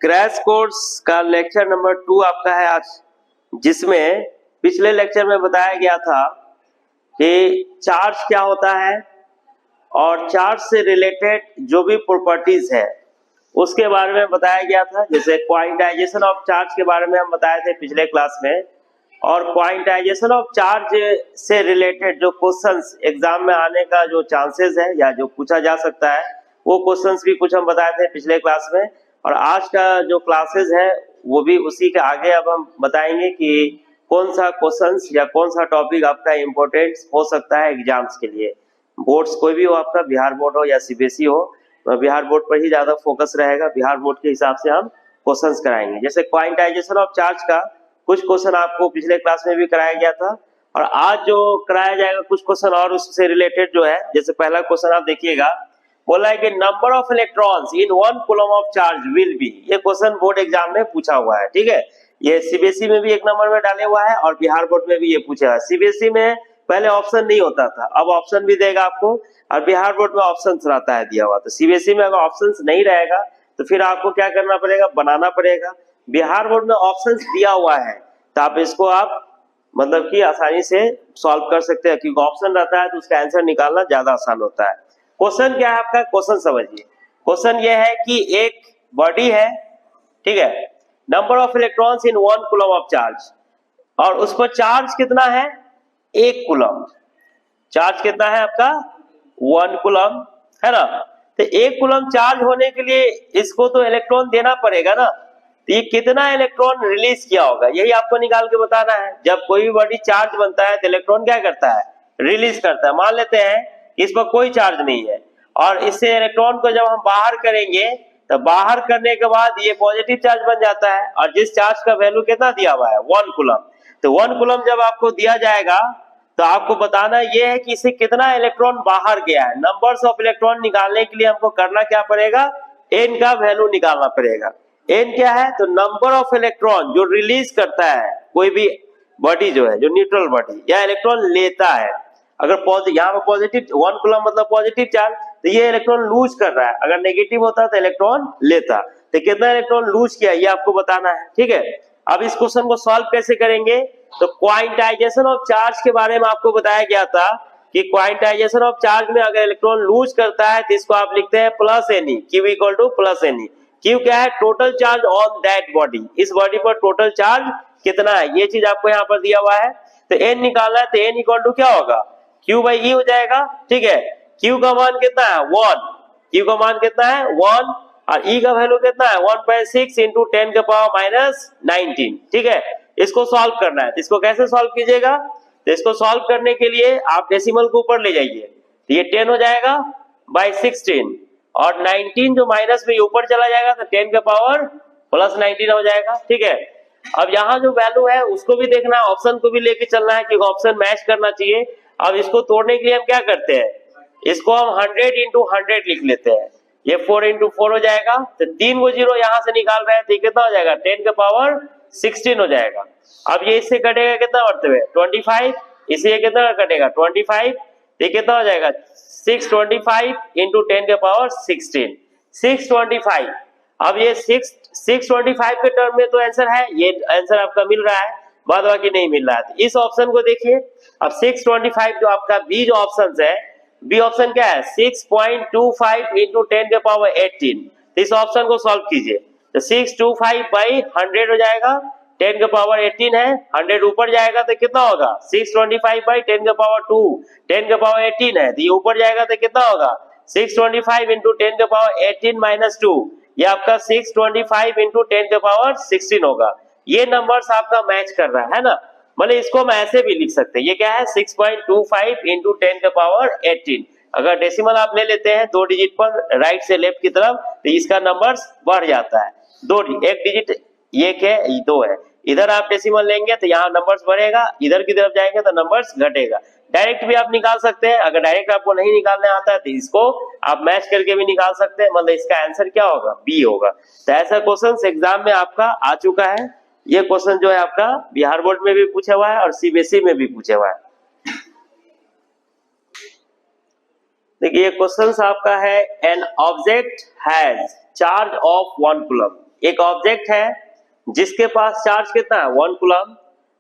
Crash course का lecture number 2 आपका है आज, जिसमें पिछले लेक्चर में बताया गया था कि चार्ज क्या होता है और चार्ज से रिलेटेड जो भी प्रॉपर्टीज है उसके बारे में बताया गया था। जैसे क्वांटाइजेशन ऑफ चार्ज के बारे में हम बताए थे पिछले क्लास में, और क्वांटाइजेशन ऑफ चार्ज से रिलेटेड जो क्वेश्चंस एग्जाम में आने का जो चांसेस है या जो पूछा जा सकता है वो क्वेश्चंस भी कुछ हम बताए थे पिछले क्लास में। और आज का जो क्लासेस है वो भी उसी के आगे अब हम बताएंगे कि कौन सा क्वेश्चंस या कौन सा टॉपिक आपका इम्पोर्टेंट हो सकता है एग्जाम्स के लिए। बोर्ड्स कोई भी हो आपका, बिहार बोर्ड हो या सीबीएसई हो, बिहार बोर्ड पर ही ज्यादा फोकस रहेगा। बिहार बोर्ड के हिसाब से हम क्वेश्चंस कराएंगे। जैसे क्वांटाइजेशन ऑफ चार्ज का कुछ क्वेश्चन आपको पिछले क्लास में भी कराया गया था, और आज जो कराया जाएगा कुछ क्वेश्चन और उससे रिलेटेड जो है। जैसे पहला क्वेश्चन आप देखिएगा, बोला है कि number of electrons in 1 coulomb of charge will be. ये क्वेश्चन बोर्ड एग्जाम में पूछा हुआ है, ठीक है। ये सीबीएसई में भी 1 नंबर में डाले हुआ है और बिहार बोर्ड में भी ये पूछा हुआ है। सीबीएसई में पहले ऑप्शन नहीं होता था, अब ऑप्शन भी देगा आपको, और बिहार बोर्ड में ऑप्शन रहता है दिया हुआ। तो सीबीएसई में अगर ऑप्शन नहीं रहेगा तो फिर आपको क्या करना पड़ेगा, बनाना पड़ेगा। बिहार बोर्ड में ऑप्शन दिया हुआ है तो आप इसको आप मतलब कि आसानी से सॉल्व कर सकते हैं, क्योंकि ऑप्शन रहता है तो उसका आंसर निकालना ज्यादा आसान होता है। क्वेश्चन क्या है आपका, क्वेश्चन समझिए। क्वेश्चन ये है कि एक बॉडी है, ठीक है, number of electrons in 1 coulomb of charge, और उस पर चार्ज कितना है, 1 कूलम। चार्ज कितना है आपका, 1 कूलम, है ना। तो 1 कूलम चार्ज होने के लिए इसको तो इलेक्ट्रॉन देना पड़ेगा ना। तो ये कितना इलेक्ट्रॉन रिलीज किया होगा, यही आपको निकाल के बताना है। जब कोई भी बॉडी चार्ज बनता है तो इलेक्ट्रॉन क्या करता है, रिलीज करता है। मान लेते हैं इस पर कोई चार्ज नहीं है, और इससे इलेक्ट्रॉन को जब हम बाहर करेंगे तो बाहर करने के बाद ये पॉजिटिव चार्ज बन जाता है, और जिस चार्ज का वैल्यू कितना दिया हुआ है, 1 कूलम। तो 1 कूलम जब आपको दिया जाएगा तो आपको बताना ये है कि इसे कितना इलेक्ट्रॉन बाहर गया है। नंबर्स ऑफ इलेक्ट्रॉन निकालने के लिए हमको करना क्या पड़ेगा, n का वैल्यू निकालना पड़ेगा। n क्या है, तो नंबर ऑफ इलेक्ट्रॉन जो रिलीज करता है कोई भी बॉडी जो है, जो न्यूट्रल बॉडी या इलेक्ट्रॉन लेता है। अगर यहाँ पर पॉजिटिव 1 कूलम मतलब पॉजिटिव चार्ज, तो ये इलेक्ट्रॉन लूज कर रहा है। अगर नेगेटिव होता तो इलेक्ट्रॉन लेता। तो कितना इलेक्ट्रॉन लूज किया ये आपको बताना है, ठीक है। अब इस क्वेश्चन को सॉल्व कैसे करेंगे, तो क्वांटाइजेशन ऑफ चार्ज के बारे में आपको बताया गया था कि क्वांटाइजेशन ऑफ चार्ज में अगर इलेक्ट्रॉन लूज करता है तो इसको आप लिखते हैं plus n e, q equal to plus n e. Q क्या है, total charge on that body, इस बॉडी पर टोटल चार्ज कितना है, ये चीज आपको यहाँ पर दिया हुआ है। तो एन निकालना है, तो एन इक्वल टू क्या होगा, क्यू बाई ई हो जाएगा, ठीक है। क्यू का मान कितना है, 1, क्यू का मान कितना है 1, और ई का वैल्यू कितना है 1.6 इंटू 10 के पावर माइनस 19, ठीक है। इसको सॉल्व करना है। इसको कैसे सॉल्व कीजिएगा, तो इसको सॉल्व करने के लिए आप डेसिमल को ऊपर ले जाइए, तो ये 10 हो जाएगा बाई 16, और 19 जो माइनस में ऊपर चला जाएगा तो 10 के पावर प्लस 19 हो जाएगा, ठीक है। अब यहाँ जो वैल्यू है उसको भी देखना है, ऑप्शन को भी लेके चलना है, क्योंकि ऑप्शन मैच करना चाहिए। अब इसको तोड़ने के लिए हम क्या करते हैं, इसको हम 100 इंटू 100 लिख लेते हैं। ये 4 इंटू 4 हो जाएगा, तो 3 को 0 यहाँ से निकाल रहे हैं तो कितना हो जाएगा, 10 के पावर 16 हो जाएगा। अब ये इससे कटेगा कितना बढ़ते हुए 25, इसे कितना कटेगा 25, ये कितना हो जाएगा 625 इंटू 10 के पावर 16, 625। अब ये 625 के टर्म में तो आंसर है, ये आंसर आपका मिल रहा है, बाद बाकी नहीं मिल रहा है। इस ऑप्शन को देखिए। अब 625 जो आपका बी जो ऑप्शन है, बी ऑप्शन क्या है 6.25 इंटू 10 के पावर 18। इस ऑप्शन को सॉल्व कीजिए, तो 625 बाई 100 हो जाएगा, 10 के पावर 18 है, 100 ऊपर जाएगा तो कितना होगा 625 बाई 10 के पावर 2, 10 के पावर 18 है तो ये ऊपर जाएगा तो कितना होगा 625 इंटू 10 के पावर 18 माइनस 2, ये आपका 625 इंटू 10 के पावर 16 होगा। ये नंबर्स आपका मैच कर रहा है ना, मतलब इसको हम ऐसे भी लिख सकते हैं। ये क्या है 6.25 इंटू 10 के पावर 18। अगर डेसिमल आप ले लेते हैं 2 डिजिट पर राइट से लेफ्ट की तरफ, तो इसका नंबर्स बढ़ जाता है। 1 डिजिट 1 है, 2 है, इधर आप डेसिमल लेंगे तो यहाँ नंबर्स बढ़ेगा, इधर की तरफ जाएंगे तो नंबर्स घटेगा। डायरेक्ट भी आप निकाल सकते हैं, अगर डायरेक्ट आपको नहीं निकालने आता है तो इसको आप मैच करके भी निकाल सकते हैं। मतलब इसका आंसर क्या होगा, बी होगा। तो ऐसा क्वेश्चन एग्जाम में आपका आ चुका है। ये क्वेश्चन जो है आपका बिहार बोर्ड में भी पूछा हुआ है और सीबीएसई में भी पूछा हुआ है। देखिए ये क्वेश्चन आपका है, an object has charge of 1 coulomb. एक ऑब्जेक्ट है जिसके पास चार्ज कितना है 1 कूलम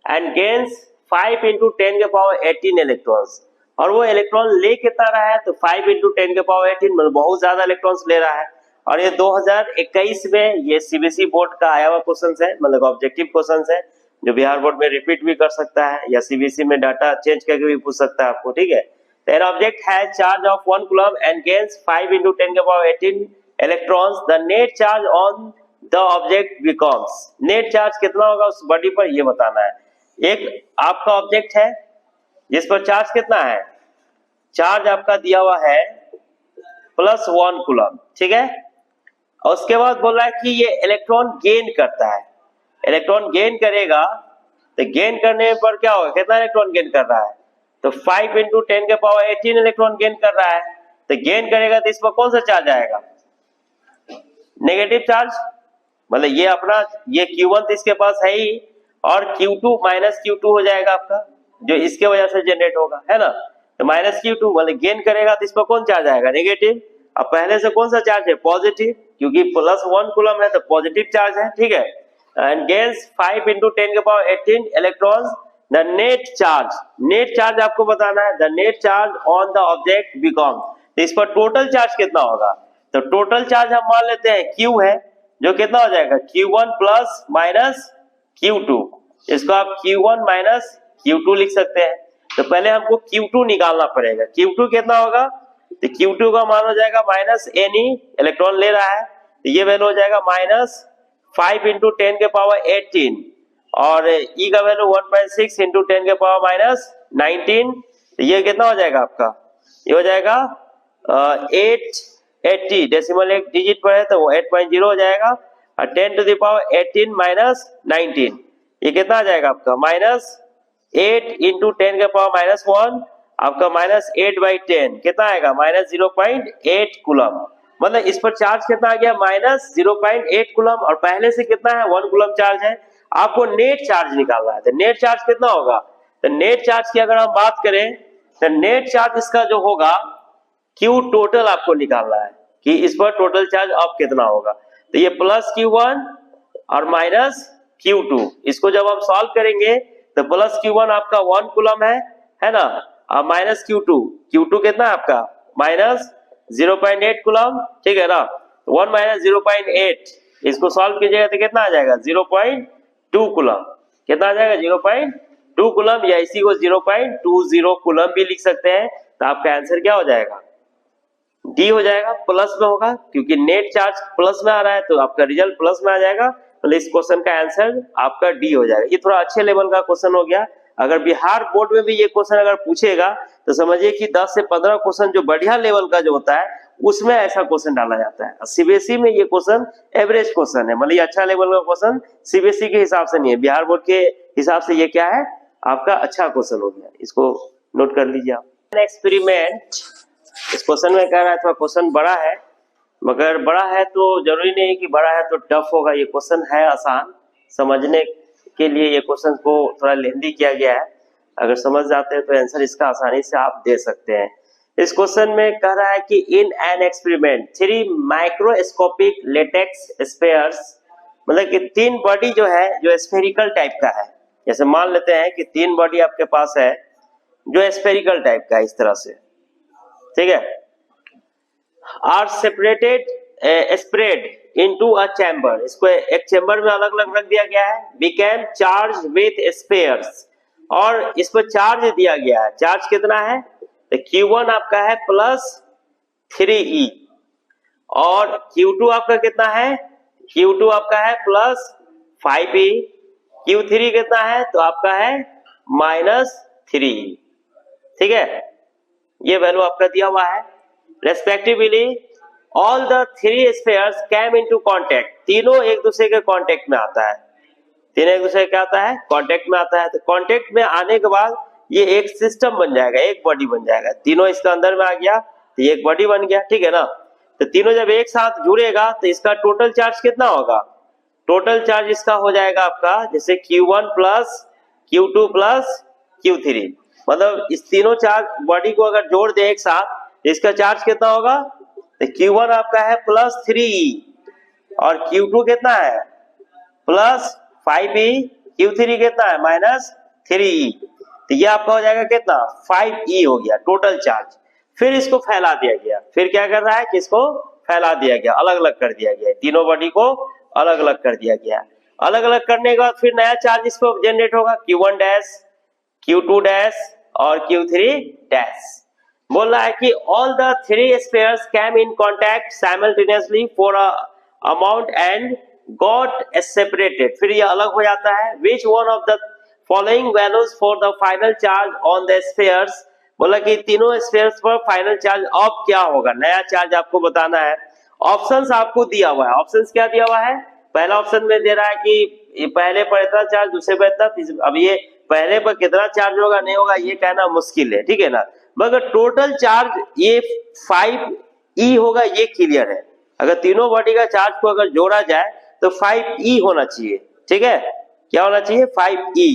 एंड गेन्स 5 × 10⁻18 इलेक्ट्रॉन्स, और वो इलेक्ट्रॉन ले कितना रहा है तो 5 × 10⁻18 मतलब बहुत ज्यादा इलेक्ट्रॉन्स ले रहा है। और ये 2021 में ये सीबीएसई बोर्ड का आया हुआ क्वेश्चन है, मतलब ऑब्जेक्टिव क्वेश्चन है जो बिहार बोर्ड में रिपीट भी कर सकता है या सीबीएसई में डाटा चेंज करके भी पूछ सकता है आपको, ठीक है। An object has charge of 1 coulomb and gains 5 × 10⁻18 electrons. The net charge on the object becomes, net charge कितना होगा उस बॉडी पर ये बताना है। एक आपका ऑब्जेक्ट है जिस पर चार्ज कितना है, चार्ज आपका दिया हुआ है +1 कूलम, ठीक है। और उसके बाद बोल रहा है कि ये इलेक्ट्रॉन गेन करता है, इलेक्ट्रॉन गेन करेगा तो गेन करने पर क्या होगा, कितना इलेक्ट्रॉन गेन कर रहा है तो 5 × 10⁻18 इलेक्ट्रॉन गेन कर रहा है। तो गेन करेगा तो इस पर कौन सा चार्ज आएगा, नेगेटिव चार्ज, मतलब ये अपना ये Q1 तो इसके पास है ही, और Q2 -Q2 हो जाएगा आपका जो इसके वजह से जनरेट होगा, है ना। तो -Q2 मतलब गेन करेगा तो इस पर कौन चार्ज आएगा, नेगेटिव। अब पहले से कौन सा चार्ज है, पॉजिटिव, क्योंकि +1 कूलम है तो पॉजिटिव चार्ज है, ठीक है। And gains 5 × 10⁻18 electrons. The net charge आपको बताना है, the net charge on the object become, तो इस पर टोटल चार्ज कितना होगा, तो टोटल चार्ज हम मान लेते हैं Q है जो कितना हो जाएगा Q1 + -Q2, इसको आप Q1 - Q2 लिख सकते हैं। तो पहले हमको Q2 निकालना पड़ेगा, Q2 कितना होगा तो Q2 का मान हो जाएगा -Ne, इलेक्ट्रॉन ले रहा है तो ये वैल्यू हो जाएगा -5 × 10⁻18 और E का वैल्यू 1.6 × 10⁻19, तो ये कितना हो जाएगा आपका, ये हो जाएगा 880, डेसिमल एक डिजिट पर है तो वो 8.0 हो जाएगा, और 10⁻18 - 19 ये कितना आ जाएगा आपका -8 × 10⁻−1 आपका -8/10 कितना आएगा -0.8 कूलम, मतलब इस पर चार्ज कितना आ गया -0.8 कूलम, और पहले से कितना है 1 कूलम चार्ज है। आपको नेट चार्ज निकालना है, तो नेट चार्ज कितना होगा, तो नेट चार्ज की अगर हम बात करें तो नेट चार्ज इसका जो होगा Q टोटल आपको निकालना है कि इस पर टोटल चार्ज अब कितना होगा, तो ये +Q1 और -Q2, इसको जब हम सॉल्व करेंगे तो +Q1 आपका 1 कूलम है ना, और -Q2 कितना है आपका -0.8 कूलम, ठीक है ना। 1 - 0.8 इसको सॉल्व कीजिएगा तो कितना आ जाएगा 0.2 कूलम, कितना आ जाएगा 0.2 कूलम, या इसी को 0.20 कूलम भी लिख सकते हैं। तो आपका आंसर क्या हो जाएगा, डी हो जाएगा, प्लस में होगा क्योंकि नेट चार्ज प्लस में आ रहा है तो आपका रिजल्ट प्लस में आ जाएगा, तो इस क्वेश्चन का आंसर आपका डी हो जाएगा। ये थोड़ा अच्छे लेवल का क्वेश्चन हो गया। अगर बिहार बोर्ड में भी ये क्वेश्चन अगर पूछेगा तो समझिए कि 10 से 15 क्वेश्चन जो बढ़िया लेवल का जो होता है उसमें ऐसा क्वेश्चन डाला जाता है। सीबीएसई में ये क्वेश्चन एवरेज क्वेश्चन है, मतलब अच्छा लेवल का क्वेश्चन सीबीएसई के हिसाब से नहीं है, बिहार बोर्ड के हिसाब से ये क्या है आपका अच्छा क्वेश्चन हो गया, इसको नोट कर लीजिए आप। एक्सपेरिमेंट इस क्वेश्चन में कह रहा है थोड़ा क्वेश्चन बड़ा है, मगर बड़ा है तो जरूरी नहीं कि बड़ा है तो टफ होगा, ये क्वेश्चन है आसान, समझने के लिए ये क्वेश्चन को थोड़ा लेंदी किया गया है। अगर समझ जाते हैं तो आंसर इसका आसानी से आप दे सकते हैं। इस क्वेश्चन में कह रहा है कि in an experiment 3 microscopic latex spheres, मतलब कि 3 बॉडी जो है जो स्फेरिकल टाइप का है, जैसे मान लेते हैं कि 3 बॉडी आपके पास है जो स्फेरिकल टाइप का है इस तरह से, ठीक है, are separated spread into a chamber, इसको एक चैम्बर में अलग अलग रख दिया गया है, बिकेम चार्ज विथ स्फीयर्स, और इस पर चार्ज दिया गया है, चार्ज कितना है तो Q1 आपका है +3e, और Q2 आपका कितना है, Q2 आपका है +5e, Q3 कितना है तो आपका है -3e, ठीक है, ये वैल्यू आपका दिया हुआ है। Respectively all the 3 spheres came into contact, तीनों एक दूसरे के कांटेक्ट में आता है, तीनों एक दूसरे क्या आता है कांटेक्ट में आता है। तो कांटेक्ट में आने के बाद ये एक सिस्टम बन जाएगा, एक बॉडी बन जाएगा, तीनों इसके अंदर में आ गया तो ये एक बॉडी बन गया, ठीक है ना। तो तीनों जब एक साथ जुड़ेगा तो इसका टोटल चार्ज कितना होगा, टोटल चार्ज इसका हो जाएगा आपका जैसे Q1 + Q2 + Q3, मतलब इस तीनों चार्ज बॉडी को अगर जोड़ दे एक साथ इसका चार्ज कितना होगा तो Q1 आपका है +3e, और Q2 कितना है प्लस 5E, Q3 कितना है माइनस 3E। तो ये आपका हो जाएगा कितना 5E हो गया टोटल चार्ज। फिर इसको फैला दिया गया, फिर क्या कर रहा है कि इसको फैला दिया गया, अलग अलग कर दिया गया, तीनों बॉडी को अलग अलग कर दिया गया। अलग अलग करने के बाद फिर नया चार्ज इसको जनरेट होगा Q1 डैश, Q2 डैश और Q3 डैश। बोल रहा है कि all the three spheres came in contact simultaneously for a amount and got separated. फिर ये अलग हो जाता है। Which one of the following values for the final charge on the spheres. बोला कि तीनों स्फीयर्स पर फाइनल चार्ज अब क्या होगा, नया चार्ज आपको बताना है। ऑप्शंस आपको दिया हुआ है। ऑप्शंस क्या दिया हुआ है, पहला ऑप्शन में दे रहा है कि पहले पर इतना चार्ज, दूसरे पर इतना। अब ये पहले पर कितना चार्ज होगा नहीं होगा ये कहना मुश्किल है, ठीक है ना। मगर टोटल चार्ज ये 5E होगा, ये क्लियर है। अगर तीनों बॉडी का चार्ज को अगर जोड़ा जाए तो 5E होना चाहिए, ठीक है। क्या होना चाहिए 5E।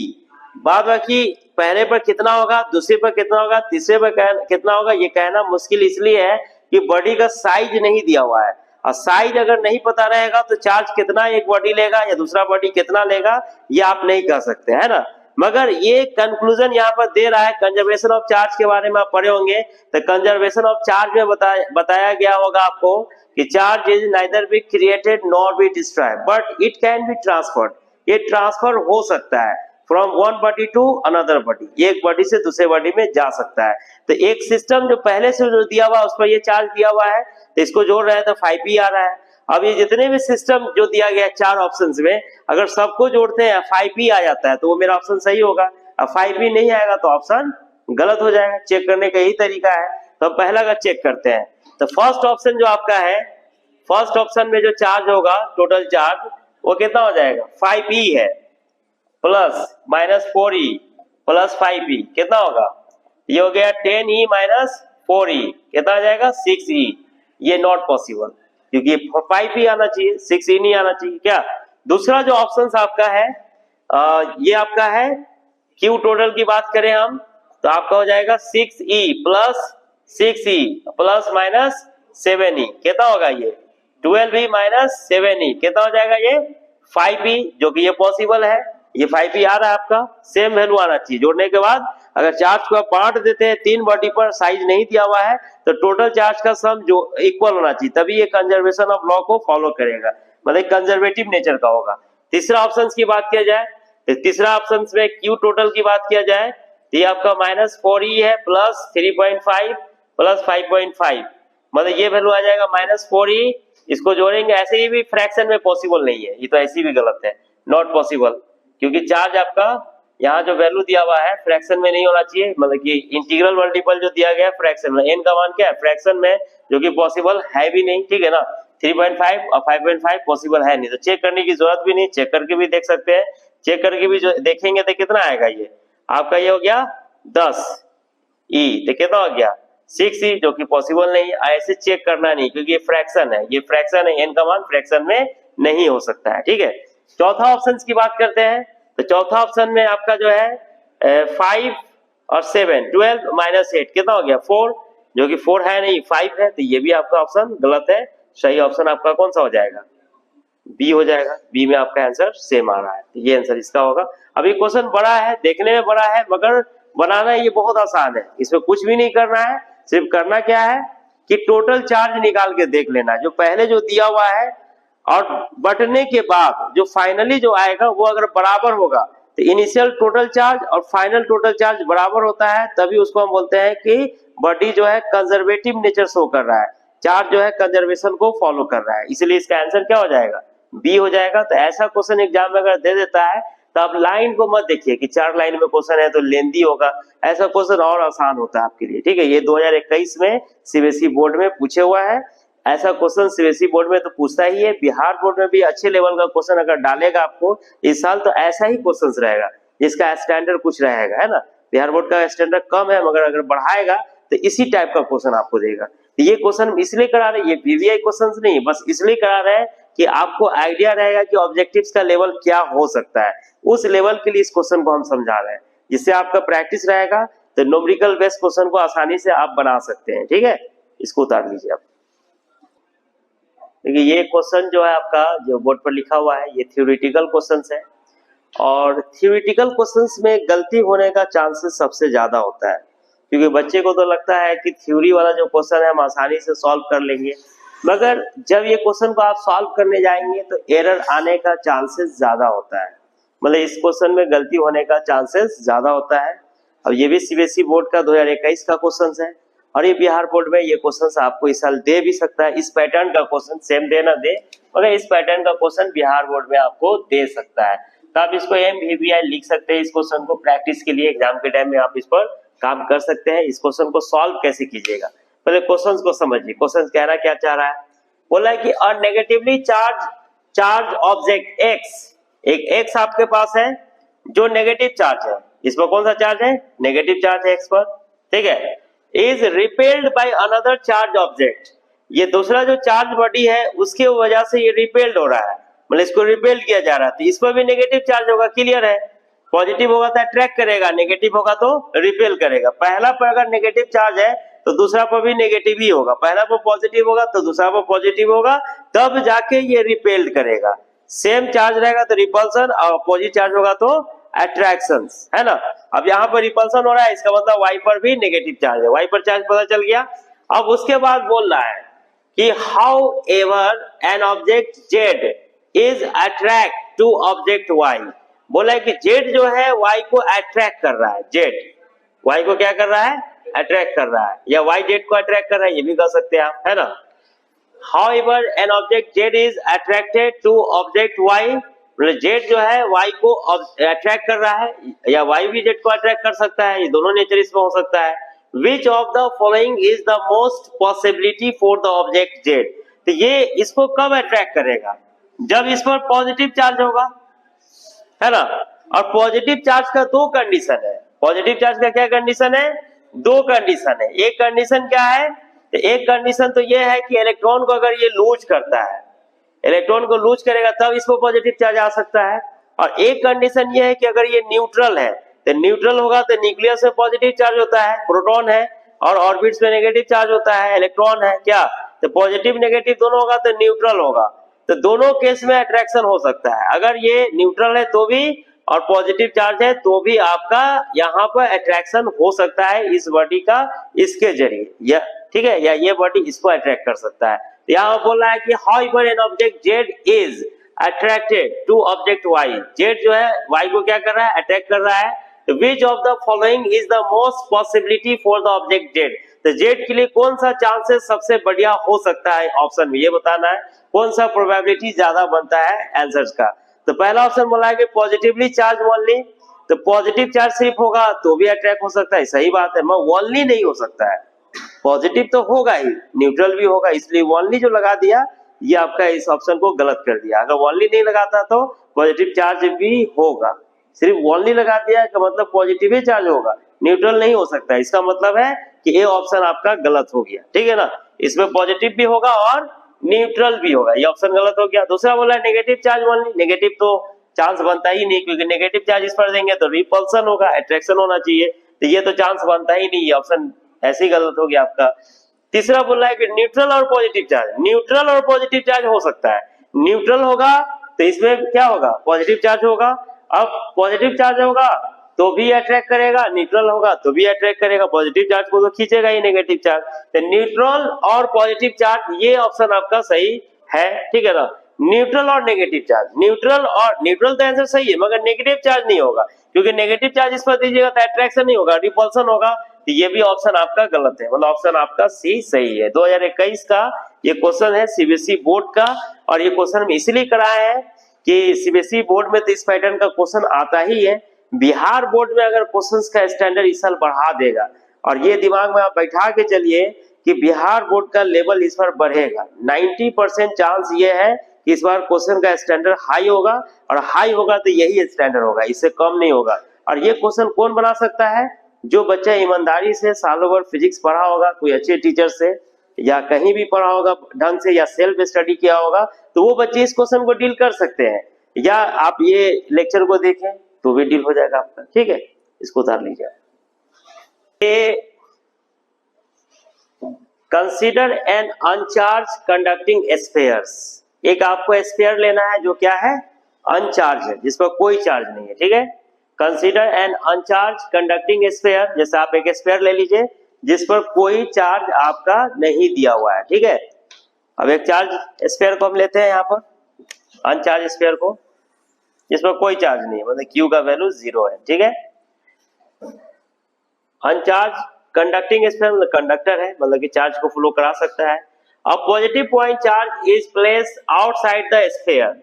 बाद बाकी पहले पर कितना होगा, दूसरे पर कितना होगा, तीसरे पर कितना होगा ये कहना मुश्किल इसलिए है कि बॉडी का साइज नहीं दिया हुआ है। और साइज अगर नहीं पता रहेगा तो चार्ज कितना एक बॉडी लेगा या दूसरा बॉडी कितना लेगा ये आप नहीं कह सकते, है ना। मगर ये कंक्लूजन यहाँ पर दे रहा है कंजर्वेशन ऑफ चार्ज के बारे में आप पढ़े होंगे। तो कंजर्वेशन ऑफ चार्ज में बताया गया होगा आपको कि charge is neither be created nor be destroyed but it can be transferred. ये ट्रांसफर हो सकता है from one body to another body, एक बॉडी से दूसरे बॉडी में जा सकता है। तो एक सिस्टम जो पहले से जो दिया हुआ उस पर ये चार्ज दिया हुआ है, तो इसको जोड़ रहे हैं तो 5P आ रहा है। अब ये जितने भी सिस्टम जो दिया गया है चार ऑप्शंस में, अगर सबको जोड़ते हैं 5P आ जाता है तो वो मेरा ऑप्शन सही होगा। अब 5P नहीं आएगा तो ऑप्शन गलत हो जाएगा। चेक करने का यही तरीका है। तो पहला का चेक करते हैं। तो फर्स्ट ऑप्शन जो आपका है, फर्स्ट ऑप्शन में जो चार्ज होगा टोटल चार्ज वो कितना हो जाएगा 5P है plus minus 4E plus 5P कितना होगा, ये हो गया 10E माइनस 4E कितना आ जाएगा 6E। ये नॉट पॉसिबल क्योंकि 5P आना चाहिए, 6E नहीं आना चाहिए। क्या दूसरा जो ऑप्शन आपका है ये आपका है Q टोटल की बात करें हम तो आपका हो जाएगा 6E plus 6E plus minus 7E कितना होगा ये 12E माइनस 7E कितना हो जाएगा ये 5E, जो कि ये पॉसिबल है। ये 5P आ रहा है आपका, सेम वैल्यू आना चाहिए। जोड़ने के बाद अगर चार्ज को आप बांट देते हैं तीन बॉडी पर, साइज नहीं दिया हुआ है तो टोटल चार्ज का सम जो इक्वल होना चाहिए, तभी ये कंजर्वेशन ऑफ लॉ को फॉलो करेगा, मतलब कंजर्वेटिव नेचर का होगा। तीसरा ऑप्शन की बात किया जाए तो तीसरा ऑप्शन में Q टोटल की बात किया जाए तो ये आपका माइनस 4E है प्लस 3.5 प्लस 5.5, मतलब ये वैल्यू आ जाएगा माइनस 4E। इसको जोड़ेंगे, ऐसे ही भी फ्रैक्शन में पॉसिबल नहीं है, ये तो ऐसी भी गलत है, नॉट पॉसिबल, क्योंकि चार्ज आपका यहाँ जो वैल्यू दिया हुआ है फ्रैक्शन में नहीं होना चाहिए, मतलब कि इंटीग्रल मल्टीपल जो दिया गया है फ्रैक्शन में, n का मान क्या है फ्रैक्शन में, जो कि पॉसिबल है भी नहीं, ठीक है ना। 3.5 और 5.5 पॉसिबल है नहीं, तो चेक करने की जरूरत भी नहीं, चेक करके भी देख सकते हैं। चेक करके भी जो देखेंगे तो कितना आएगा, ये आपका ये हो गया 10E, तो कितना हो गया 6E, जो कि पॉसिबल नहीं है। ऐसे चेक करना नहीं क्योंकि ये फ्रैक्शन है, ये फ्रैक्शन है, n का मान फ्रैक्शन में नहीं हो सकता है, ठीक है। चौथा ऑप्शन की बात करते हैं तो चौथा ऑप्शन में आपका जो है 5 और 7 12 माइनस 8 कितना हो गया 4, जो कि 4 है नहीं 5 है, तो ये भी आपका ऑप्शन गलत है। सही ऑप्शन आपका कौन सा हो जाएगा, बी हो जाएगा। बी में आपका आंसर सेम आ रहा है, तो ये आंसर इसका होगा। अब ये क्वेश्चन बड़ा है, देखने में बड़ा है, मगर बनाना ये बहुत आसान है। इसमें कुछ भी नहीं करना है, सिर्फ करना क्या है कि टोटल चार्ज निकाल के देख लेना, जो पहले जो दिया हुआ है और बटने के बाद जो फाइनली जो आएगा वो अगर बराबर होगा तो इनिशियल टोटल चार्ज और फाइनल टोटल चार्ज बराबर होता है, तभी उसको हम बोलते हैं कि बॉडी जो है कंजर्वेटिव नेचर शो कर रहा है, चार्ज जो है कंजर्वेशन को फॉलो कर रहा है, इसलिए इसका आंसर क्या हो जाएगा बी हो जाएगा। तो ऐसा क्वेश्चन एग्जाम में अगर दे देता है तो आप लाइन को मत देखिए कि 4 लाइन में क्वेश्चन है तो लेंदी होगा, ऐसा क्वेश्चन और आसान होता है आपके लिए, ठीक है। ये 2021 में सीबीएसई बोर्ड में पूछे हुआ है, ऐसा क्वेश्चन सीबीएसई बोर्ड में तो पूछता ही है, बिहार बोर्ड में भी अच्छे लेवल का क्वेश्चन अगर डालेगा आपको इस साल तो ऐसा ही क्वेश्चन रहेगा जिसका स्टैंडर्ड कुछ रहेगा, है ना। बिहार बोर्ड का स्टैंडर्ड कम है, मगर अगर बढ़ाएगा तो इसी टाइप का क्वेश्चन आपको देगा। तो ये क्वेश्चन इसलिए करा रहे, ये वीवीआई क्वेश्चन नहीं, बस इसलिए करा रहे हैं कि आपको आइडिया रहेगा कि ऑब्जेक्टिव्स का लेवल क्या हो सकता है, उस लेवल के लिए इस क्वेश्चन को हम समझा रहे हैं, जिससे आपका प्रैक्टिस रहेगा तो न्यूमेरिकल बेस्ड क्वेश्चन को आसानी से आप बना सकते हैं, ठीक है। इसको उतार लीजिए आप। देखिए ये क्वेश्चन जो है आपका जो बोर्ड पर लिखा हुआ है ये थ्योरेटिकल क्वेश्चंस है, और थ्योरेटिकल क्वेश्चंस में गलती होने का चांसेस सबसे ज्यादा होता है, क्योंकि बच्चे को तो लगता है कि थ्योरी वाला जो क्वेश्चन है हम आसानी से सॉल्व कर लेंगे, मगर जब ये क्वेश्चन को आप सॉल्व करने जाएंगे तो एरर आने का चांसेस ज्यादा होता है, मतलब इस क्वेश्चन में गलती होने का चांसेस ज्यादा होता है। अब ये भी सीबीएसई बोर्ड का 2021 का क्वेश्चन है, और ये बिहार बोर्ड में ये क्वेश्चन आपको इस साल दे भी सकता है, इस पैटर्न का क्वेश्चन सेम दे ना दे, मगर इस पैटर्न का क्वेश्चन बिहार बोर्ड में आपको दे सकता है। तो आप इसको MVVI लिख सकते हैं, इस क्वेश्चन को प्रैक्टिस के लिए एग्जाम के टाइम में आप इस पर काम कर सकते हैं। इस क्वेश्चन को सॉल्व कैसे कीजिएगा, पहले क्वेश्चन को समझिए। क्वेश्चन कह रहा क्या चाह रहा है, बोला है कि अ नेगेटिवली चार्ज ऑब्जेक्ट एक्स, एक एक्स आपके पास है जो नेगेटिव चार्ज है, इस पर कौन सा चार्ज है, नेगेटिव चार्ज है एक्स पर, ठीक है, is repelled by another charge object, ये दूसरा जो चार्ज बॉडी है उसके वजह से ये रिपेल्ड हो रहा है, मतलब इसको रिपेल्ड किया जा रहा है, तो इस पर भी नेगेटिव चार्ज होगा, क्लियर है। पॉजिटिव होगा तो अट्रैक्ट करेगा, नेगेटिव होगा तो रिपेल करेगा। पहला पर अगर नेगेटिव चार्ज है तो दूसरा पर भी नेगेटिव ही होगा, पहला पर पॉजिटिव होगा तो दूसरा पर पॉजिटिव होगा, तब जाके ये रिपेल्ड करेगा। सेम चार्ज रहेगा तो रिपल्सन, और अपोजिट चार्ज होगा तो अट्रैक्शन, है ना। अब यहाँ पर रिपल्सन हो रहा है, इसका मतलब वाई पर भी नेगेटिव चार्ज है, वाई पर चार्ज पता चल गया। अब उसके बाद बोल रहा है कि however an object z is attract to object y, बोला है कि जेड जो है वाई को अट्रैक्ट कर रहा है, जेड वाई को क्या कर रहा है, अट्रैक्ट कर रहा है, या वाई जेड को अट्रैक्ट कर रहा है, ये भी कह सकते हैं आप, है ना। However, an object Z is attracted to object Y, मतलब Z जो है Y को अट्रैक्ट कर रहा है, या Y भी Z को अट्रैक्ट कर सकता है, ये दोनों नेचर इसमें हो सकता है। Which of the following is the most possibility for the object Z? तो ये इसको कब अट्रैक्ट करेगा, जब इस पर पॉजिटिव चार्ज होगा, है ना। और पॉजिटिव चार्ज का दो कंडीशन है, पॉजिटिव चार्ज का क्या कंडीशन है, दो कंडीशन है। एक कंडीशन क्या है, एक कंडीशन तो ये है कि इलेक्ट्रॉन को अगर ये लूज करता है, इलेक्ट्रॉन को लूज करेगा तब इसको पॉजिटिव चार्ज आ सकता है। और एक कंडीशन ये है कि अगर ये न्यूट्रल है, तो न्यूट्रल होगा तो न्यूक्लियस में पॉजिटिव चार्ज होता है, प्रोटॉन है, और ऑर्बिट्स में नेगेटिव चार्ज होता है, इलेक्ट्रॉन है, क्या, तो पॉजिटिव नेगेटिव दोनों होगा तो न्यूट्रल होगा, तो दोनों केस में अट्रैक्शन हो सकता है। अगर ये न्यूट्रल है तो भी, और पॉजिटिव चार्ज है तो भी आपका यहाँ पर अट्रैक्शन हो सकता है इस बॉडी का, इसके जरिए, या ठीक है, या ये बॉडी इसको अट्रैक्ट कर सकता है। तो यहाँ बोल रहा है कि however an object z is attracted to object y, z जो है वाई को क्या कर रहा है, अट्रैक्ट कर रहा है, तो which of the following is the most possibility for the object Z, तो जेड के लिए कौन सा चांसेस सबसे बढ़िया हो सकता है ऑप्शन में, ये बताना है कौन सा प्रोबेबिलिटी ज्यादा बनता है आंसर्स का। तो पहला ऑप्शन बोला है कि पॉजिटिवली चार्ज ओनली, तो पॉजिटिव चार्ज सिर्फ होगा तो भी अट्रैक्ट हो सकता है, सही बात है, मगर ओनली नहीं हो सकता है, पॉजिटिव तो होगा ही, न्यूट्रल भी होगा, इसलिए ओनली जो लगा दिया ये आपका इस ऑप्शन को गलत कर दिया। अगर ओनली नहीं लगाता तो पॉजिटिव चार्ज भी होगा, सिर्फ ओनली लगा दिया का मतलब पॉजिटिव ही चार्ज होगा, न्यूट्रल नहीं हो सकता, इसका मतलब है कि ये ऑप्शन आपका गलत हो गया, ठीक है ना। इसमें पॉजिटिव भी होगा और न्यूट्रल भी होगा, ये ऑप्शन गलत हो गया। दूसरा बोला नेगेटिव चार्ज ओनली, नेगेटिव तो चांस बनता ही नहीं, क्योंकि नेगेटिव चार्ज इस पर देंगे तो रिपल्सन होगा, अट्रैक्शन होना चाहिए, तो ये तो चांस बनता ही नहीं, ये ऑप्शन ऐसे ही गलत हो गया आपका। तीसरा बोला है कि न्यूट्रल और पॉजिटिव चार्ज, न्यूट्रल और पॉजिटिव चार्ज हो सकता है, न्यूट्रल होगा तो इसमें क्या होगा, पॉजिटिव चार्ज होगा, अब पॉजिटिव चार्ज होगा तो भी अट्रैक्ट करेगा, न्यूट्रल होगा तो भी अट्रैक्ट करेगा, पॉजिटिव चार्ज को तो खींचेगा ही नेगेटिव चार्ज, तो न्यूट्रल और पॉजिटिव चार्ज ये ऑप्शन आपका सही है, ठीक है ना। न्यूट्रल और नेगेटिव चार्ज, न्यूट्रल और न्यूट्रल तो आंसर सही है, मगर नेगेटिव चार्ज नहीं होगा, क्योंकि नेगेटिव चार्ज इस पर दीजिएगा तो अट्रैक्शन नहीं होगा, रिपल्सन होगा, तो ये भी ऑप्शन आपका गलत है, मतलब ऑप्शन आपका सी सही है। 2021 का ये क्वेश्चन है सीबीएसई बोर्ड का, और ये क्वेश्चन में इसलिए कराया है कि सीबीएसई बोर्ड में तो इस पैटर्न का क्वेश्चन आता ही है, बिहार बोर्ड में अगर क्वेश्चंस का स्टैंडर्ड इस साल बढ़ा देगा, और ये दिमाग में आप बैठा के चलिए कि बिहार बोर्ड का लेवल इस बार बढ़ेगा, 90% चांस ये है कि इस बार क्वेश्चन का स्टैंडर्ड हाई होगा, और हाई होगा तो यही स्टैंडर्ड होगा, इससे कम नहीं होगा। और ये क्वेश्चन कौन बना सकता है, जो बच्चा ईमानदारी से सालों भर फिजिक्स पढ़ा होगा, कोई अच्छे टीचर से, या कहीं भी पढ़ा होगा ढंग से, या सेल्फ स्टडी किया होगा, तो वो बच्चे इस क्वेश्चन को डील कर सकते हैं। या आप ये लेक्चर को देखें तो भी डील हो जाएगा आपका, ठीक है, इसको उतार लीजिए। Consider N अनचार्ज conducting spheres. एक आपको स्फीयर लेना है जो क्या है, अनचार्ज है, जिस पर कोई चार्ज नहीं है, ठीक है। कंसीडर एन अनचार्ज कंडक्टिंग स्फीयर, जैसे आप एक स्फीयर ले लीजिए जिस पर कोई चार्ज आपका नहीं दिया हुआ है, ठीक है। अब एक चार्ज स्फीयर को हम लेते हैं यहाँ पर, अनचार्ज स्फीयर को, जिस पर कोई चार्ज नहीं है, मतलब क्यू का वैल्यू 0 है, ठीक है। अनचार्ज कंडक्टिंग स्फीयर मतलब कंडक्टर है, मतलब कि चार्ज को फ्लो करा सकता है। अब positive point charge is placed outside the sphere,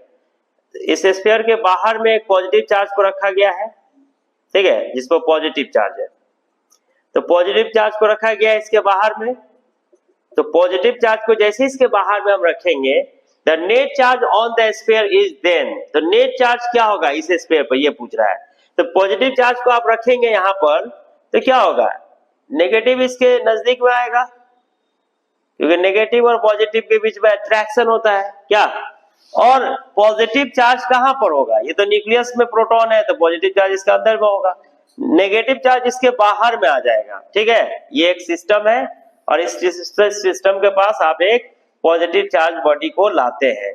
इस स्फीयर के बाहर में एक पॉजिटिव चार्ज को रखा गया है, ठीक है, जिस पर पॉजिटिव चार्ज है। तो पॉजिटिव चार्ज को रखा गया है इसके बाहर में, तो पॉजिटिव चार्ज को जैसे इसके बाहर में हम रखेंगे, the net charge on the sphere is then, तो नेट चार्ज क्या होगा इस स्फीयर पर, ये पूछ रहा है। तो पॉजिटिव चार्ज को आप रखेंगे यहाँ पर, तो क्या होगा, नेगेटिव इसके नजदीक में आएगा, क्योंकि नेगेटिव और पॉजिटिव के बीच में अट्रैक्शन होता है क्या। और पॉजिटिव चार्ज कहां पर होगा, ये तो न्यूक्लियस में प्रोटॉन है, तो पॉजिटिव चार्ज इसका अंदर में होगा, नेगेटिव चार्ज इसके बाहर में आ जाएगा, ठीक है। ये एक सिस्टम है और इस सिस्टम के पास आप एक पॉजिटिव चार्ज बॉडी को लाते हैं।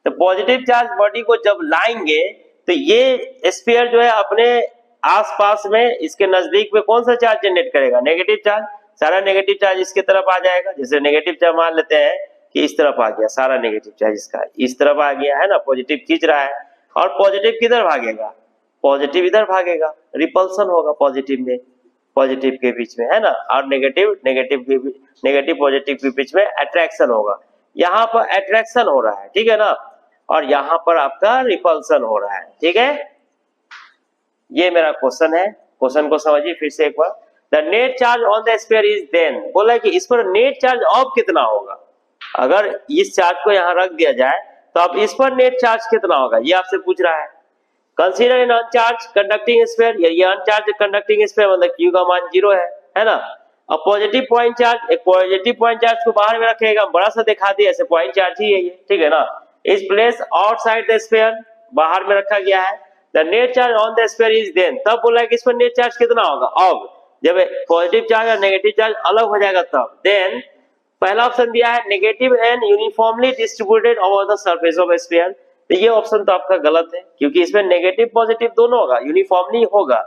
तो पॉजिटिव चार्ज बॉडी को जब लाएंगे तो ये स्फीयर जो है अपने आसपास में इसके नजदीक में कौन सा चार्ज जनरेट करेगा, नेगेटिव चार्ज। सारा नेगेटिव चार्ज इसके तरफ आ जाएगा, जैसे नेगेटिव चार्ज मान लेते हैं कि इस तरफ आ गया, सारा नेगेटिव चार्ज इसका इस तरफ आ गया है ना, पॉजिटिव खींच रहा है, और पॉजिटिव किधर भागेगा, पॉजिटिव इधर भागेगा, रिपल्सन होगा पॉजिटिव में, पॉजिटिव के बीच में, है ना, और नेगेटिव पॉजिटिव के बीच में अट्रैक्शन होगा। यहाँ पर अट्रैक्शन हो रहा है, ठीक है ना, और यहाँ पर आपका रिपल्सन हो रहा है, ठीक है। ये मेरा क्वेश्चन है, क्वेश्चन को समझिए फिर से एक बार। The net charge on the sphere is then, बोला कि इस पर नेट चार्ज अब कितना होगा, अगर इस चार्ज को यहाँ रख दिया जाए तो अब इस पर नेट चार्ज कितना होगा, ये आपसे पूछ रहा है। कंसीडर एन अनचार्ज कंडक्टिंग स्फीयर, ये अनचार्ज कंडक्टिंग स्फीयर मतलब क्यू का मान 0 है ना। अब पॉजिटिव पॉइंट चार्ज, एक पॉजिटिव पॉइंट चार्ज को बाहर में रखेगा, बड़ा सा दिखा दिया, ऐसे पॉइंट चार्ज ही है ये, ठीक है ना। इस प्लेस आउटसाइड द स्फीयर, बाहर में रखा गया है। The net charge on the sphere is then, तब बोला है कि इस पर नेट चार्ज कितना होगा, अब जब पॉजिटिव चार्ज और नेगेटिव चार्ज अलग हो जाएगा तब। देन पहला ऑप्शन दिया है negative and uniformly distributed over the surface of sphere, तो ये ऑप्शन तो आपका गलत है, क्योंकि इसमें नेगेटिव पॉजिटिव दोनों होगा, यूनिफॉर्मली होगा,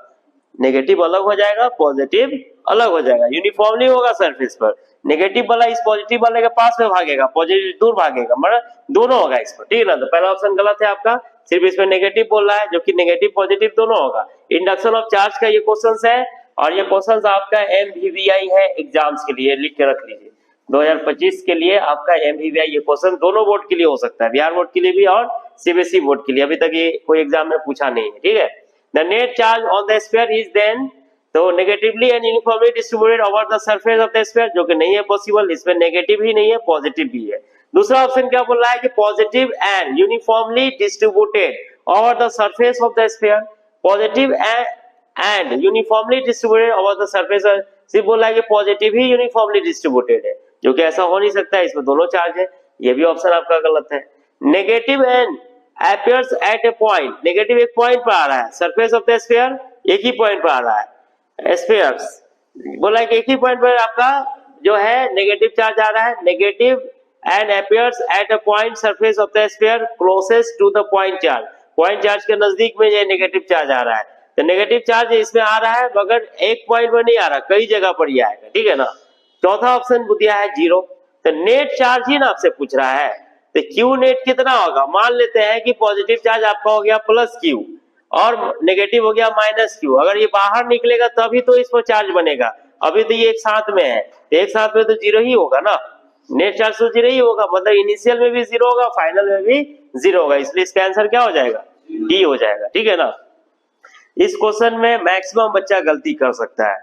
नेगेटिव अलग हो जाएगा, पॉजिटिव अलग हो जाएगा, यूनिफॉर्मली होगा सरफेस पर। नेगेटिव वाला इस पॉजिटिव वाले के पास में भागेगा, पॉजिटिव दूर भागेगा, मतलब दोनों होगा इस पर, ठीक है ना। तो पहला ऑप्शन गलत है आपका, सिर्फ इसमें नेगेटिव बोल रहा है, जो कि नेगेटिव पॉजिटिव दोनों होगा। इंडक्शन ऑफ चार्ज का ये क्वेश्चन है, और ये क्वेश्चन आपका MVVI है, एग्जाम्स के लिए लिख के रख लीजिए, 2025 के लिए आपका MVVI ये क्वेश्चन दोनों बोर्ड के लिए हो सकता है, बिहार बोर्ड के लिए भी और CBSE बोर्ड के लिए, अभी तक ये कोई एग्जाम में पूछा नहीं है, ठीक है। The net charge on the sphere is then, तो negatively and uniformly distributed over the surface of the sphere, जो कि नहीं है पॉसिबल, इसमें नेगेटिव ही नहीं है, पॉजिटिव भी है। दूसरा ऑप्शन क्या बोल रहा है कि positive and uniformly distributed over the surface of the sphere, positive and uniformly distributed over the surface, सिर्फ बोल रहा है कि पॉजिटिव ही यूनिफॉर्मली डिस्ट्रीब्यूटेड है, जो कि ऐसा हो नहीं सकता है, इसमें दोनों चार्ज है, ये भी ऑप्शन आपका गलत है। Negative and appears at a point, negative एक पॉइंट पर आ रहा है, सरफेस ऑफ द स्फीयर एक ही पॉइंट पर आ रहा है, स्फीयर्स बोला कि एक ही पॉइंट पर आपका जो है नेगेटिव चार्ज आ रहा है, negative and appears at a point surface of the sphere closest to the point charge, point charge के नजदीक में ये नेगेटिव चार्ज आ रहा है, तो नेगेटिव चार्ज इसमें आ रहा है, मगर एक पॉइंट पर नहीं आ रहा, कई जगह पर ही आएगा, ठीक है ना। चौथा ऑप्शन दिया है 0, तो नेट चार्ज ही ना आपसे पूछ रहा है, तो क्यू नेट कितना होगा, मान लेते हैं कि पॉजिटिव चार्ज आपका हो गया प्लस क्यू और नेगेटिव हो गया माइनस क्यू, अगर ये बाहर निकलेगा तभी तो इस पर चार्ज बनेगा, अभी तो ये एक साथ में है, एक साथ में तो 0 ही होगा ना, नेट चार्ज तो 0 ही होगा, मतलब इनिशियल में भी 0 होगा, फाइनल में भी 0 होगा, इसलिए इसका आंसर क्या हो जाएगा, डी हो जाएगा, ठीक है ना। इस क्वेश्चन में मैक्सिमम बच्चा गलती कर सकता है,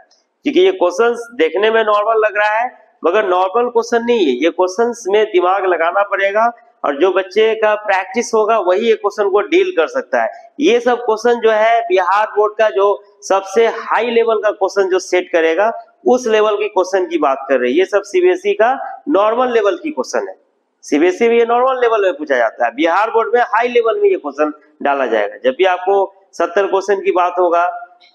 क्योंकि ये क्वेश्चन देखने में नॉर्मल लग रहा है, मगर नॉर्मल क्वेश्चन नहीं है, ये क्वेश्चंस में दिमाग लगाना पड़ेगा, और जो बच्चे का प्रैक्टिस होगा वही ये क्वेश्चन को डील कर सकता है। ये सब क्वेश्चन जो है बिहार बोर्ड का जो सबसे हाई लेवल का क्वेश्चन जो सेट करेगा, उस लेवल के क्वेश्चन की बात कर रहे हैं, ये सब CBSE का नॉर्मल लेवल की क्वेश्चन है, CBSE में ये नॉर्मल लेवल में पूछा जाता है, बिहार बोर्ड में हाई लेवल में ये क्वेश्चन डाला जाएगा। जब भी आपको 70 क्वेश्चन की बात होगा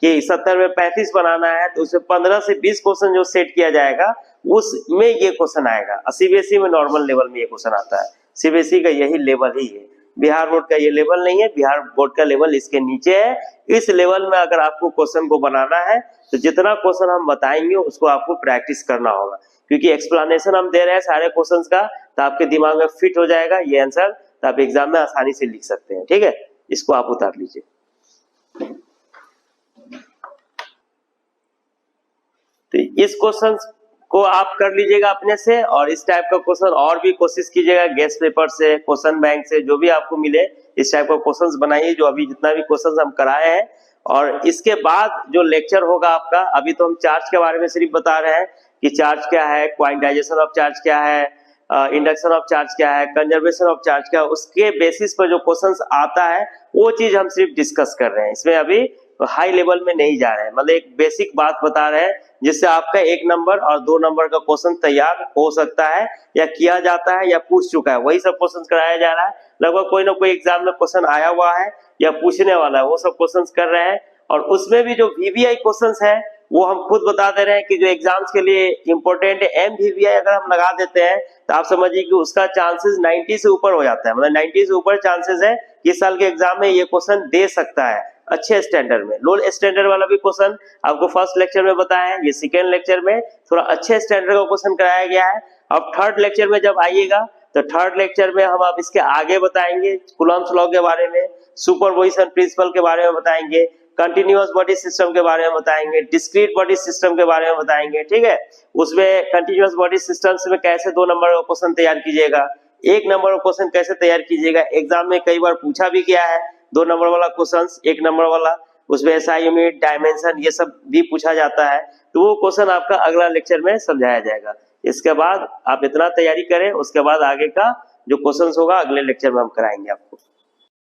कि 70 में 35 बनाना है, तो उसमें 15 से 20 क्वेश्चन जो सेट किया जाएगा उसमें ये क्वेश्चन आएगा। सीबीएसई में नॉर्मल लेवल में ये क्वेश्चन आता है, सीबीएसई का यही लेवल ही है, बिहार बोर्ड का ये लेवल नहीं है, बिहार बोर्ड का लेवल इसके नीचे है। इस लेवल में अगर आपको क्वेश्चन को बनाना है तो जितना क्वेश्चन हम बताएंगे उसको आपको प्रैक्टिस करना होगा, क्योंकि एक्सप्लेनेशन हम दे रहे हैं सारे क्वेश्चंस का, तो आपके दिमाग में फिट हो जाएगा ये आंसर, तो आप एग्जाम में आसानी से लिख सकते हैं। ठीक है, इसको आप उतार लीजिए। तो इस क्वेश्चन को आप कर लीजिएगा अपने से, और इस टाइप का क्वेश्चन और भी कोशिश कीजिएगा, गेस्ट पेपर से, क्वेश्चन बैंक से, जो भी आपको मिले इस टाइप का क्वेश्चंस बनाइए, जो अभी जितना भी क्वेश्चंस हम कराए हैं। और इसके बाद जो लेक्चर होगा आपका, अभी तो हम चार्ज के बारे में सिर्फ बता रहे हैं कि चार्ज क्या है, क्वांटाइजेशन ऑफ चार्ज क्या है, इंडक्शन ऑफ चार्ज क्या है, कंजर्वेशन ऑफ चार्ज क्या है, उसके बेसिस पर जो क्वेश्चंस आता है वो चीज हम सिर्फ डिस्कस कर रहे हैं, इसमें अभी हाई लेवल में नहीं जा रहे हैं, मतलब एक बेसिक बात बता रहे हैं जिससे आपका 1 नंबर और 2 नंबर का क्वेश्चन तैयार हो सकता है, या किया जाता है, या पूछ चुका है, वही सब क्वेश्चन कराया जा रहा है। लगभग कोई ना कोई एग्जाम में क्वेश्चन आया हुआ है या पूछने वाला है, वो सब क्वेश्चन कर रहे हैं। और उसमें भी जो वीवीआई क्वेश्चन है वो हम खुद बता दे रहे हैं कि जो एग्जाम्स के लिए इंपॉर्टेंट है, एमवीवीआई अगर हम लगा देते हैं तो आप समझिए कि उसका चांसेस 90 से ऊपर हो जाता है, मतलब 90 से ऊपर चांसेस है कि इस साल के एग्जाम में ये क्वेश्चन दे सकता है अच्छे स्टैंडर्ड में। लो स्टैंडर्ड वाला भी क्वेश्चन आपको फर्स्ट लेक्चर में बताया है, ये सेकेंड लेक्चर में थोड़ा अच्छे स्टैंडर्ड का क्वेश्चन कराया गया है। अब थर्ड लेक्चर में जब आइएगा तो थर्ड लेक्चर में हम आप इसके आगे बताएंगे, कूलम्ब्स लॉ के बारे में, सुपरपोजिशन प्रिंसिपल के बारे में बताएंगे, कंटिन्यूअस बॉडी सिस्टम के बारे में बताएंगे, डिस्क्रीट बॉडी सिस्टम के बारे में बताएंगे। ठीक है, उसमें कंटिन्यूअस बॉडी सिस्टम्स में कैसे 2 नंबर का क्वेश्चन तैयार कीजिएगा, 1 नंबर का क्वेश्चन कैसे तैयार कीजिएगा, एग्जाम में कई बार पूछा भी गया है 2 नंबर वाला क्वेश्चन, 1 नंबर वाला, उसमें एसआई यूनिट, डायमेंशन, ये सब भी पूछा जाता है, तो वो क्वेश्चन आपका अगला लेक्चर में समझाया जाएगा। इसके बाद आप इतना तैयारी करें, उसके बाद आगे का जो क्वेश्चन होगा अगले लेक्चर में हम कराएंगे आपको।